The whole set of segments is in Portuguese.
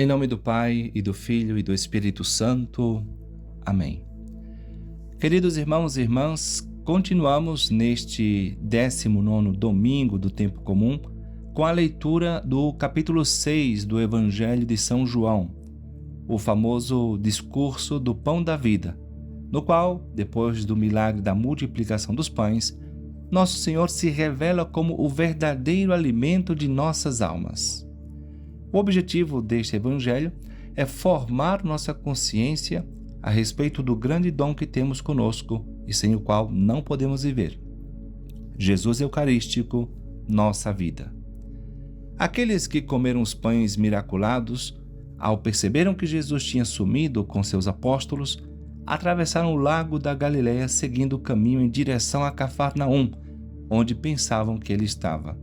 Em nome do Pai, e do Filho, e do Espírito Santo. Amém. Queridos irmãos e irmãs, continuamos neste 19º domingo do tempo comum com a leitura do capítulo 6 do Evangelho de São João, o famoso discurso do pão da vida, no qual, depois do milagre da multiplicação dos pães, Nosso Senhor se revela como o verdadeiro alimento de nossas almas. O objetivo deste Evangelho é formar nossa consciência a respeito do grande dom que temos conosco e sem o qual não podemos viver. Jesus Eucarístico, nossa vida. Aqueles que comeram os pães miraculados, ao perceberam que Jesus tinha sumido com seus apóstolos, atravessaram o lago da Galileia seguindo o caminho em direção a Cafarnaum, onde pensavam que ele estava.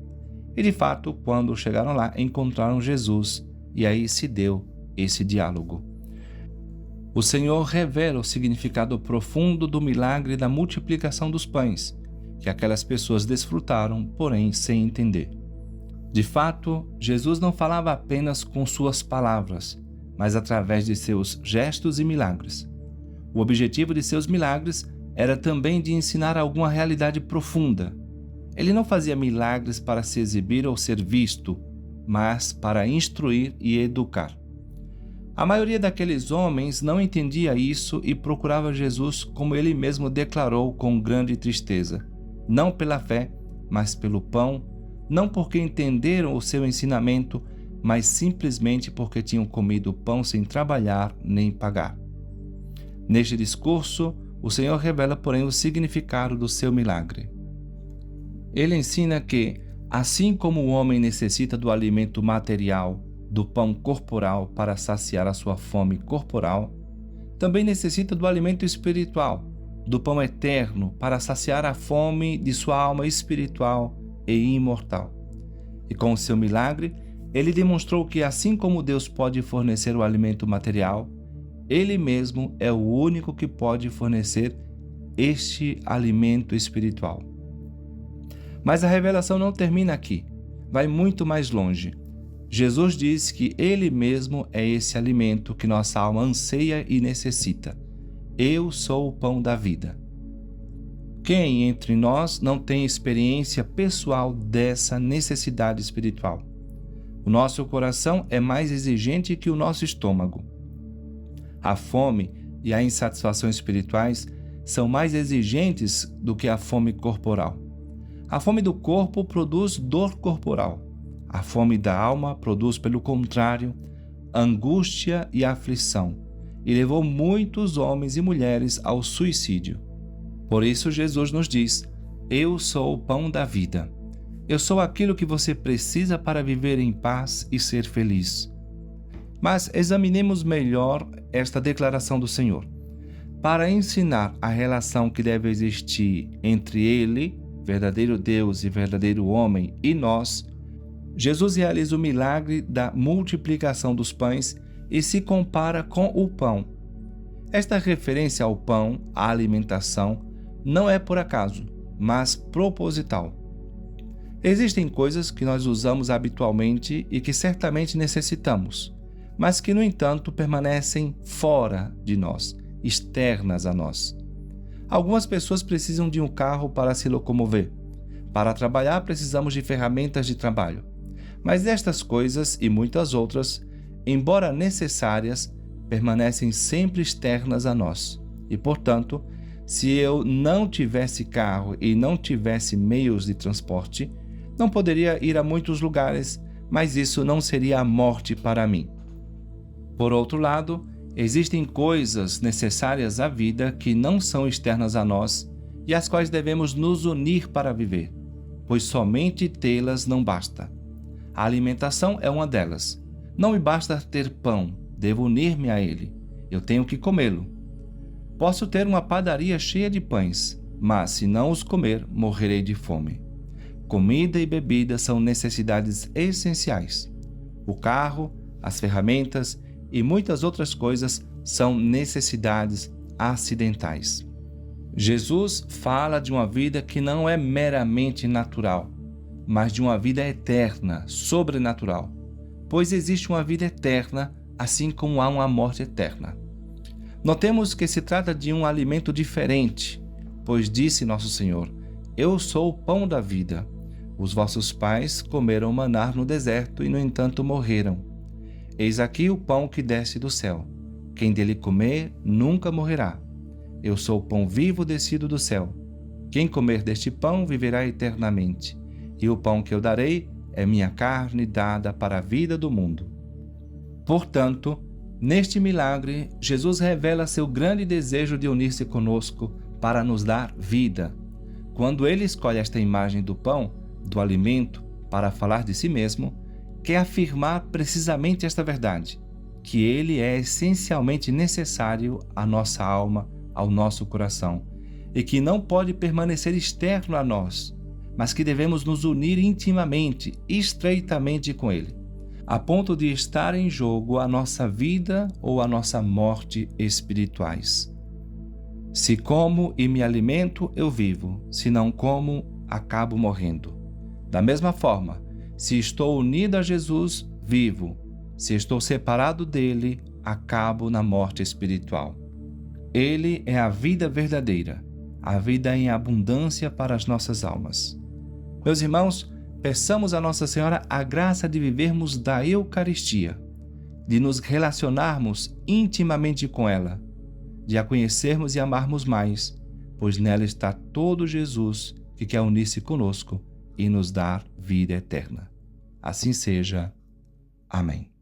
E de fato, quando chegaram lá, encontraram Jesus, e aí se deu esse diálogo. O Senhor revela o significado profundo do milagre da multiplicação dos pães, que aquelas pessoas desfrutaram, porém sem entender. De fato, Jesus não falava apenas com suas palavras, mas através de seus gestos e milagres. O objetivo de seus milagres era também de ensinar alguma realidade profunda. Ele não fazia milagres para se exibir ou ser visto, mas para instruir e educar. A maioria daqueles homens não entendia isso e procurava Jesus, como ele mesmo declarou com grande tristeza, não pela fé, mas pelo pão, não porque entenderam o seu ensinamento, mas simplesmente porque tinham comido pão sem trabalhar nem pagar. Neste discurso, o Senhor revela, porém, o significado do seu milagre. Ele ensina que, assim como o homem necessita do alimento material, do pão corporal para saciar a sua fome corporal, também necessita do alimento espiritual, do pão eterno para saciar a fome de sua alma espiritual e imortal. E com o seu milagre, ele demonstrou que, assim como Deus pode fornecer o alimento material, ele mesmo é o único que pode fornecer este alimento espiritual. Mas a revelação não termina aqui, vai muito mais longe. Jesus diz que ele mesmo é esse alimento que nossa alma anseia e necessita. Eu sou o pão da vida. Quem entre nós não tem experiência pessoal dessa necessidade espiritual? O nosso coração é mais exigente que o nosso estômago. A fome e a insatisfação espirituais são mais exigentes do que a fome corporal. A fome do corpo produz dor corporal. A fome da alma produz, pelo contrário, angústia e aflição, e levou muitos homens e mulheres ao suicídio. Por isso Jesus nos diz: eu sou o pão da vida. Eu sou aquilo que você precisa para viver em paz e ser feliz. Mas examinemos melhor esta declaração do Senhor. Para ensinar a relação que deve existir entre Ele, verdadeiro Deus e verdadeiro homem, e nós, Jesus realiza o milagre da multiplicação dos pães e se compara com o pão. Esta referência ao pão, à alimentação, não é por acaso, mas proposital. Existem coisas que nós usamos habitualmente e que certamente necessitamos, mas que, no entanto, permanecem fora de nós, externas a nós. Algumas pessoas precisam de um carro para se locomover. Para trabalhar, precisamos de ferramentas de trabalho. Mas estas coisas e muitas outras, embora necessárias, permanecem sempre externas a nós. E, portanto, se eu não tivesse carro e não tivesse meios de transporte, não poderia ir a muitos lugares, mas isso não seria a morte para mim. Por outro lado, existem coisas necessárias à vida que não são externas a nós e às quais devemos nos unir para viver, pois somente tê-las não basta. A alimentação é uma delas. Não me basta ter pão, devo unir-me a ele. Eu tenho que comê-lo. Posso ter uma padaria cheia de pães, mas se não os comer, morrerei de fome. Comida e bebida são necessidades essenciais. O carro, as ferramentas e muitas outras coisas são necessidades acidentais. Jesus fala de uma vida que não é meramente natural, mas de uma vida eterna, sobrenatural, pois existe uma vida eterna assim como há uma morte eterna. Notemos que se trata de um alimento diferente, pois disse nosso Senhor: Eu sou o pão da vida. Os vossos pais comeram maná no deserto e, no entanto, morreram. Eis aqui o pão que desce do céu. Quem dele comer nunca morrerá. Eu sou o pão vivo descido do céu. Quem comer deste pão viverá eternamente. E o pão que eu darei é minha carne dada para a vida do mundo. Portanto, neste milagre, Jesus revela seu grande desejo de unir-se conosco para nos dar vida. Quando ele escolhe esta imagem do pão, do alimento, para falar de si mesmo, quer afirmar precisamente esta verdade, que ele é essencialmente necessário à nossa alma, ao nosso coração, e que não pode permanecer externo a nós, mas que devemos nos unir intimamente, estreitamente com ele, a ponto de estar em jogo a nossa vida ou a nossa morte espirituais. Se como e me alimento, eu vivo. Se não como, acabo morrendo. Da mesma forma, se estou unido a Jesus, vivo. Se estou separado dele, acabo na morte espiritual. Ele é a vida verdadeira, a vida em abundância para as nossas almas. Meus irmãos, peçamos a Nossa Senhora a graça de vivermos da Eucaristia, de nos relacionarmos intimamente com ela, de a conhecermos e amarmos mais, pois nela está todo Jesus que quer unir-se conosco e nos dar vida eterna. Assim seja. Amém.